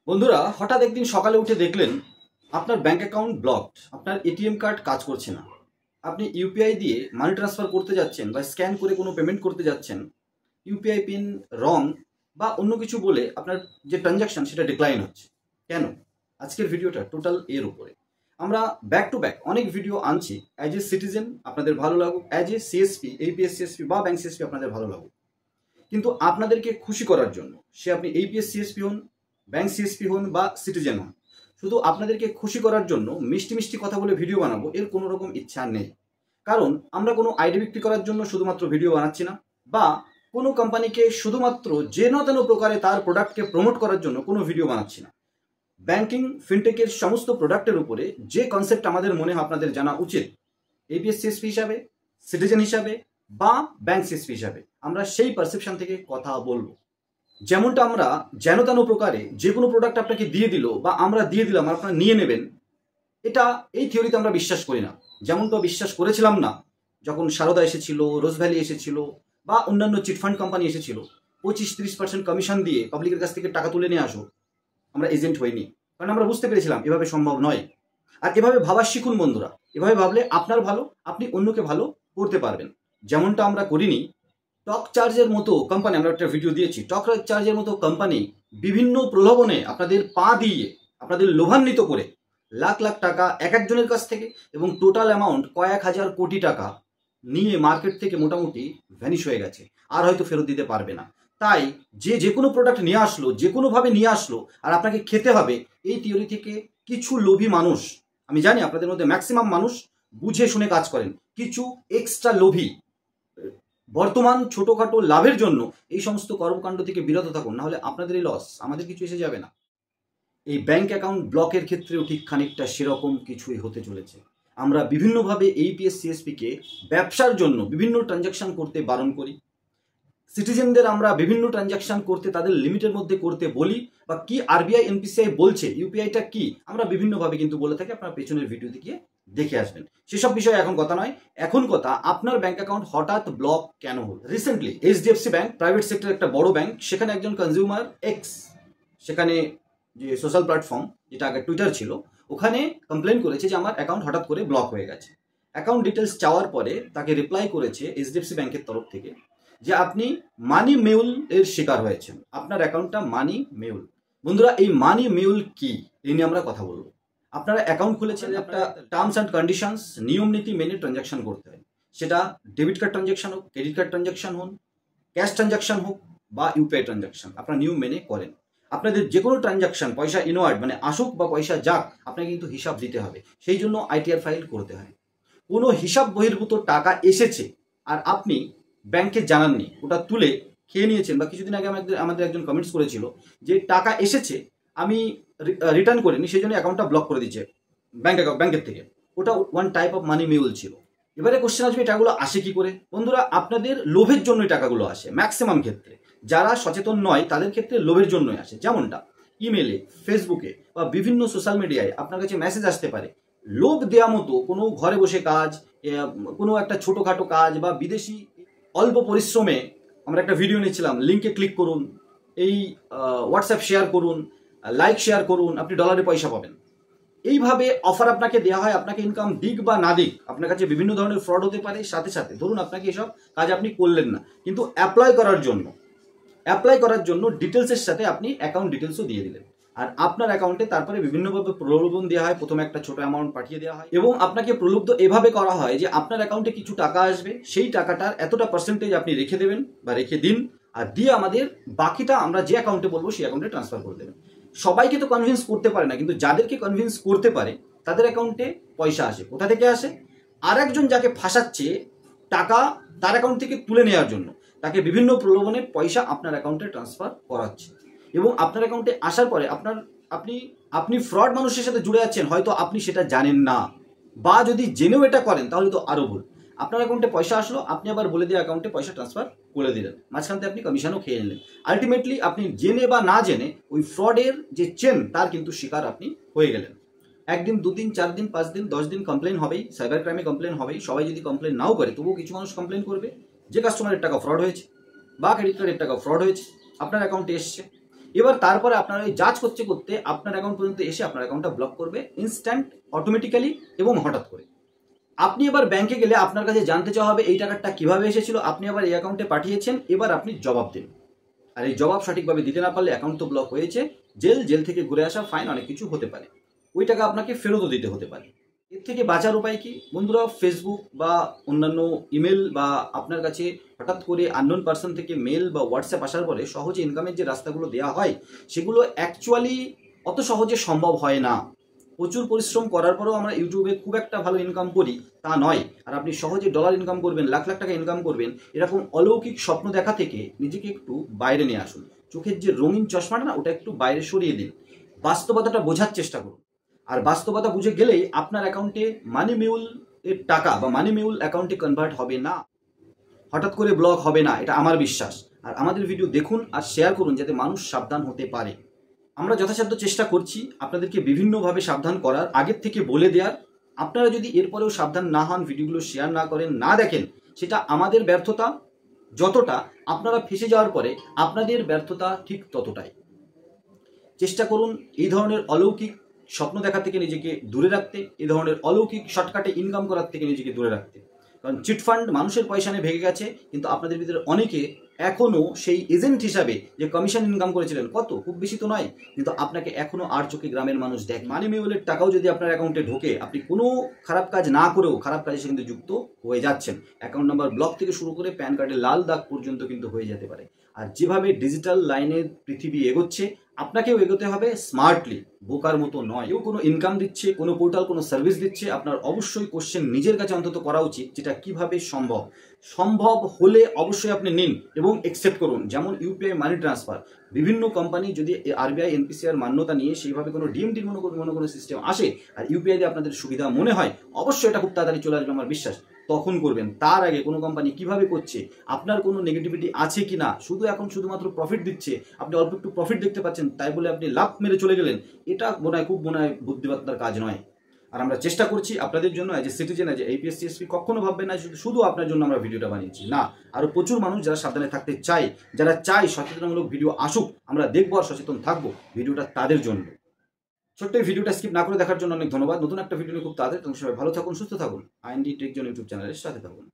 বন্ধুরা, হঠাৎ একদিন সকালে উঠে দেখলেন আপনার ব্যাংক অ্যাকাউন্ট ব্লকড, আপনার এটিএম কার্ড কাজ করছে না। আপনি ইউপিআই দিয়ে মানি ট্রান্সফার করতে যাচ্ছেন বা স্ক্যান করে কোনো পেমেন্ট করতে যাচ্ছেন, ইউপিআই পিন রং বা অন্য কিছু বলে আপনার যে ট্রানজ্যাকশন সেটা ডিক্লাইন হচ্ছে। কেন? আজকের ভিডিওটা টোটাল এর উপরে। আমরা ব্যাক টু ব্যাক অনেক ভিডিও আনছি। অ্যাজ এ সিটিজেন আপনাদের ভালো লাগুক, as a CSP, APS CSP বা ব্যাংক সিএসপি আপনাদের ভালো লাগুক, কিন্তু আপনাদেরকে খুশি করার জন্য, সে আপনি এইপিএস সিএসপি হন, ব্যাংক সিএসপি হন বা সিটিজেন হন, শুধু আপনাদেরকে খুশি করার জন্য মিষ্টি মিষ্টি কথা বলে ভিডিও বানাবো এর কোনো রকম ইচ্ছা নেই। কারণ আমরা কোনো আইডি বিক্রি করার জন্য শুধুমাত্র ভিডিও বানাচ্ছি না, বা কোনো কোম্পানিকে শুধুমাত্র যেন তেন প্রকারে তার প্রোডাক্টকে প্রমোট করার জন্য কোনো ভিডিও বানাচ্ছি না। ব্যাংকিং ফিনটেকের সমস্ত প্রোডাক্টের উপরে যে কনসেপ্ট আমাদের মনে হয় আপনাদের জানা উচিত, এপিএস সিএসপি হিসাবে, সিটিজেন হিসাবে বা ব্যাংক সিএসপি হিসাবে, আমরা সেই পারসেপশন থেকে কথা বলবো। যেমনটা আমরা যেন তেন প্রকারে যে কোনো প্রোডাক্ট আপনাকে দিয়ে দিল বা আমরা দিয়ে দিলাম আপনারা নিয়ে নেবেন, এটা এই থিওরিতে আমরা বিশ্বাস করি না। যেমনটা বিশ্বাস করেছিলাম না যখন সারদা এসেছিল, রোজ ভ্যালি এসেছিল বা অন্যান্য চিটফান্ড কোম্পানি এসেছিল, 25-30% কমিশন দিয়ে পাবলিকের কাছ থেকে টাকা তুলে নিয়ে আসো, আমরা এজেন্ট হইনি। কারণ আমরা বুঝতে পেরেছিলাম এভাবে সম্ভব নয়। আর এভাবে ভাবা শিখুন বন্ধুরা। এভাবে ভাবলে আপনার ভালো, আপনি অন্যকে ভালো করতে পারবেন। যেমনটা আমরা করিনি, টক চার্জের মতো কোম্পানি, আমরা একটা ভিডিও দিয়েছি, টক চার্জের মতো কোম্পানি বিভিন্ন প্রলোভনে আপনাদের পা দিয়ে, আপনাদের লোভান্বিত করে লাখ লাখ টাকা এক একজনের কাছ থেকে এবং টোটাল অ্যামাউন্ট কয়েক হাজার কোটি টাকা নিয়ে মার্কেট থেকে মোটামুটি ভ্যানিশ হয়ে গেছে, আর হয়তো ফেরত দিতে পারবে না। তাই যে কোনো প্রোডাক্ট নিয়ে আসলো, যে কোনোভাবে নিয়ে আসলো আর আপনাকে খেতে হবে, এই থিওরি থেকে কিছু লোভী মানুষ, আমি জানি আপনাদের মধ্যে ম্যাক্সিমাম মানুষ বুঝে শুনে কাজ করেন, কিছু এক্সট্রা লোভী বর্তমান ছোটখাটো লাভের জন্য এই সমস্ত কর্মকাণ্ড থেকে বিরত থাকুন, নাহলে আপনাদেরই লস, আমাদের কিছু এসে যাবে না। এই ব্যাংক অ্যাকাউন্ট ব্লকের ক্ষেত্রেও ঠিক খানিকটা সেরকম কিছুই হতে চলেছে। আমরা বিভিন্নভাবে এইপিএস সিএসপিকে ব্যবসার জন্য বিভিন্ন ট্রানজ্যাকশন করতে বারণ করি। সিটিজেনদের আমরা বিভিন্ন ট্রানজ্যাকশন করতে, তাদের লিমিটের মধ্যে করতে বলি, বা কি আরবিআই এনপিসিআই বলছে ইউপিআইটা কি, আমরা বিভিন্নভাবে কিন্তু বলে থাকি। আপনার পেছনের ভিডিওতে গিয়ে দেখে আসবেন। সেসব বিষয়ে এখন কথা নয়, এখন কথা আপনার ব্যাংক অ্যাকাউন্ট হঠাৎ ব্লক কেন হল। Recently HDFC bank, private sector একটা বড় ব্যাংক, সেখানে একজন কনজিউমার এক্স, সেখানে যে সোশ্যাল প্ল্যাটফর্ম যেটা আগে টুইটার ছিল, ওখানে কমপ্লেন করেছে যে আমার অ্যাকাউন্ট হঠাৎ করে ব্লক হয়ে গেছে। অ্যাকাউন্ট ডিটেলস চাওয়ার পরে তাকে রিপ্লাই করেছে এইচডিএফসি ব্যাংকের তরফ থেকে যে আপনি মানি মেউল এর শিকার হয়েছেন, আপনার অ্যাকাউন্টটা মানি মেউল। বন্ধুরা, এই মানি মেউল কি, এই নিয়ে আমরা কথা বলবো। আপনারা অ্যাকাউন্ট খুলেছেন, একটা টার্মস অ্যান্ড কন্ডিশনস, নিয়ম নীতি মেনে ট্রানজ্যাকশন করতে হয়। সেটা ডেবিট কার্ড ট্রানজ্যাকশন হোক, ক্রেডিট কার্ড ট্রানজ্যাকশন হোক, ক্যাশ ট্রানজ্যাকশন হোক বা ইউপিআই ট্রানজ্যাকশন, আপনারা নিয়ম মেনে করেন। আপনাদের যে কোনো ট্রানজ্যাকশন, পয়সা ইনওয়ার্ড মানে আসুক বা পয়সা যাক, আপনাকে কিন্তু হিসাব দিতে হবে। সেই জন্য আইটিআর ফাইল করতে হয়। কোনো হিসাব বহির্ভূত টাকা এসেছে আর আপনি ব্যাংকে জানাননি, ওটা তুলে খেয়ে নিয়েছেন, বা কিছুদিন আগে আমাদের একজন কমেন্টস করেছিল যে টাকা এসেছে আমি রিটার্ন করিনি, সেই জন্য অ্যাকাউন্টটা ব্লক করে দিচ্ছে ব্যাংকের থেকে, ওটা one type of money mule ছিল। এবারে কোশ্চেন আসবে, টাকাগুলো আসে কি করে? বন্ধুরা, আপনাদের লোভের জন্যই টাকাগুলো আসে। ম্যাক্সিমাম ক্ষেত্রে যারা সচেতন নয় তাদের ক্ষেত্রে লোভের জন্যই আসে। যেমনটা ইমেলে, ফেসবুকে বা বিভিন্ন সোশ্যাল মিডিয়ায় আপনার কাছে মেসেজ আসতে পারে লোভ দেওয়া মতো, কোনো ঘরে বসে কাজ, কোনো একটা ছোটোখাটো কাজ বা বিদেশি অল্প পরিশ্রমে, আমরা একটা ভিডিও নিয়েছিলাম, লিঙ্কে ক্লিক করুন, এই হোয়াটসঅ্যাপ শেয়ার করুন, লাইক শেয়ার করুন, আপনি ডলারে পয়সা পাবেন। এইভাবে অফার আপনাকে দেওয়া হয়। আপনাকে ইনকাম দিক বা না দিক, আপনার কাছে বিভিন্ন ধরনের ফ্রড হতে পারে। সাথে সাথে ধরুন আপনাকে এসব কাজ আপনি করলেন না, কিন্তু অ্যাপ্লাই করার জন্য ডিটেলসের সাথে আপনি অ্যাকাউন্ট ডিটেলসও দিয়ে দিলেন, আর আপনার অ্যাকাউন্টে তারপরে বিভিন্নভাবে প্রলোভন দেওয়া হয়। প্রথমে একটা ছোট অ্যামাউন্ট পাঠিয়ে দেওয়া হয় এবং আপনাকে প্রলুব্ধ এভাবে করা হয় যে আপনার অ্যাকাউন্টে কিছু টাকা আসবে, সেই টাকাটার এতটা পার্সেন্টেজ আপনি রেখে দেবেন বা রেখে দিন, আর দিয়ে আমাদের বাকিটা আমরা যে অ্যাকাউন্টে বলবো সেই অ্যাকাউন্টে ট্রান্সফার করে দেবেন। সবাইকে তো কনভিন্স করতে পারে না, কিন্তু যাদেরকে কনভিন্স করতে পারে তাদের অ্যাকাউন্টে পয়সা আসে। কোথা থেকে আসে? আর একজন যাকে ফাঁসাচ্ছে টাকা তার অ্যাকাউন্ট থেকে তুলে নেওয়ার জন্য, তাকে বিভিন্ন প্রলোভনে পয়সা আপনার অ্যাকাউন্টে ট্রান্সফার করাচ্ছে, এবং আপনার অ্যাকাউন্টে আসার পরে আপনি ফ্রড মানুষের সাথে জুড়ে যাচ্ছেন, হয়তো আপনি সেটা জানেন না, বা যদি জেনেও এটা করেন তাহলে তো আরও ভুল। আপনার অ্যাকাউন্টে পয়সা আসলো, আপনি আবার বলে দিয়ে অ্যাকাউন্টে পয়সা ট্রান্সফার করে দিলেন, মাঝখান থেকে আপনি কমিশনও খেয়ে নিলেন। আলটিমেটলি আপনি জেনে বা না জেনে ওই ফ্রডের যে চেন, তার কিন্তু শিকার আপনি হয়ে গেলেন। একদিন, দুদিন, 4 দিন, 5 দিন, 10 দিন কমপ্লেন হবেই, সাইবার ক্রাইমে কমপ্লেন হবেই। সবাই যদি কমপ্লেন নাও করে, তবুও কিছু মানুষ কমপ্লেন করবে যে কাস্টমারের টাকা ফ্রড হয়েছে বা ক্রেডিট কার্ডের টাকা ফ্রড হয়েছে, আপনার অ্যাকাউন্টে এসছে। এবার তারপরে আপনারা ওই যাচ করতে করতে আপনার অ্যাকাউন্ট পর্যন্ত এসে আপনার অ্যাকাউন্টটা ব্লক করবে ইনস্ট্যান্ট, অটোমেটিক্যালি এবং হঠাৎ করে। আপনি এবার ব্যাংকে গেলে আপনার কাছে জানতে চাওয়া হবে এই টাকাটা কিভাবে এসেছিল, আপনি আবার এই অ্যাকাউন্টে পাঠিয়েছেন, এবার আপনি জবাব দিন। আর এই জবাব সঠিকভাবে দিতে না পারলে অ্যাকাউন্ট তো ব্লক হয়েছে, জেল থেকে ঘুরে আসা, ফাইন, অনেক কিছু হতে পারে। ওই টাকা আপনাকে ফেরতও দিতে হতে পারে। এর থেকে বাঁচার উপায় কি বন্ধুরা? ফেসবুক বা অন্যান্য ইমেল বা আপনার কাছে হঠাৎ করে আননোন পার্সন থেকে মেল বা হোয়াটসঅ্যাপ আসার পরে সহজে ইনকামের যে রাস্তাগুলো দেওয়া হয় সেগুলো অ্যাকচুয়ালি অত সহজে সম্ভব হয় না। প্রচুর পরিশ্রম করার পরেও আমরা ইউটিউবে খুব একটা ভালো ইনকাম করি তা নয়। আর আপনি সহজে ডলার ইনকাম করবেন, লাখ লাখ টাকা ইনকাম করবেন, এরকম অলৌকিক স্বপ্ন দেখা থেকে নিজেকে একটু বাইরে নিয়ে আসুন। চোখের যে রঙিন চশমাটা না, ওটা একটু বাইরে সরিয়ে দিন, বাস্তবতাটা বোঝার চেষ্টা করুন। আর বাস্তবতা বুঝে গেলেই আপনার অ্যাকাউন্টে মানি মিউল এর টাকা বা মানি মিউল অ্যাকাউন্টে কনভার্ট হবে না, হঠাৎ করে ব্লক হবে না, এটা আমার বিশ্বাস। আর আমাদের ভিডিও দেখুন আর শেয়ার করুন যাতে মানুষ সাবধান হতে পারে। আমরা যথাসাধ্য চেষ্টা করছি আপনাদেরকে বিভিন্নভাবে সাবধান করার, আগের থেকে বলে দেওয়ার। আপনারা যদি এরপরেও সাবধান না হন, ভিডিওগুলো শেয়ার না করেন, না দেখেন, সেটা আমাদের ব্যর্থতা যতটা, আপনারা ফেসে যাওয়ার পরে আপনাদের ব্যর্থতা ঠিক ততটাই। চেষ্টা করুন এই ধরনের অলৌকিক স্বপ্ন দেখা থেকে নিজেকে দূরে রাখতে, এই ধরনের অলৌকিক শর্টকাটে ইনকাম করার থেকে নিজেকে দূরে রাখতে। কারণ চিটফান্ড মানুষের পয়সা নিয়ে ভেঙে গেছে, কিন্তু আপনাদের ভিতরে অনেকে এখনও সেই এজেন্ট হিসাবে যে কমিশন ইনকাম করেছিলেন, কত, খুব বেশি তো নয়, কিন্তু আপনাকে এখনও আর চোখে গ্রামের মানুষ দেখে। মানি মিউলের টাকাও যদি আপনার অ্যাকাউন্টে ঢোকে, আপনি কোনো খারাপ কাজ না করেও খারাপ কাজের সঙ্গে কিন্তু যুক্ত হয়ে যাচ্ছেন। অ্যাকাউন্ট নাম্বার ব্লক থেকে শুরু করে প্যান কার্ডের লাল দাগ পর্যন্ত কিন্তু হয়ে যেতে পারে। আর যেভাবে ডিজিটাল লাইনের পৃথিবী এগোচ্ছে, আপনাকেও এগোতে হবে স্মার্টলি, বোকার মতো নয়। কেউ কোনো ইনকাম দিচ্ছে, কোনো পোর্টাল কোনো সার্ভিস দিচ্ছে, আপনার অবশ্যই কোশ্চেন নিজের কাছে অন্তত করা উচিত, যেটা কিভাবে সম্ভব হলে অবশ্যই আপনি নিন এবং অ্যাকসেপ্ট করুন। যেমন ইউপিআই মানি ট্রান্সফার, বিভিন্ন কোম্পানি যদি আরবিআই এনপিসিআর মান্যতা নিয়ে সেইভাবে কোনো ডিএমটির কোনো সিস্টেম আসে আর ইউপিআই দিয়ে আপনাদের সুবিধা মনে হয়, অবশ্যই এটা খুব তাড়াতাড়ি চলে আসবে আমার বিশ্বাস, তখন করবেন। তার আগে কোনো কোম্পানি কিভাবে করছে, আপনার কোনো নেগেটিভিটি আছে কি না, শুধুমাত্র প্রফিট দিচ্ছে, আপনি অল্প একটু প্রফিট দেখতে পাচ্ছেন তাই বলে আপনি লাভ মেরে চলে গেলেন, এটা খুব বুদ্ধিমত্তার কাজ নয়। আর আমরা চেষ্টা করছি আপনাদের জন্য as a citizen, as a APS-C, কখনো ভাববেন না শুধু আপনার জন্য আমরা ভিডিওটা বানিয়েছি, না, আরও প্রচুর মানুষ যারা সাবধানে থাকতে চায়, যারা চায় সচেতনমূলক ভিডিও আসুক, আমরা দেখবো আর সচেতন থাকবো, ভিডিওটা তাদের জন্য। ছোট্ট এই ভিডিওটা স্কিপ না করে দেখার জন্য অনেক ধন্যবাদ। নতুন একটা ভিডিও নিয়ে খুব তাড়াতাড়ি, সবাই ভালো থাকুন, সুস্থ থাকুন, আইএনডি টেক জোন ইউটিউব চ্যানেলের সাথে থাকুন।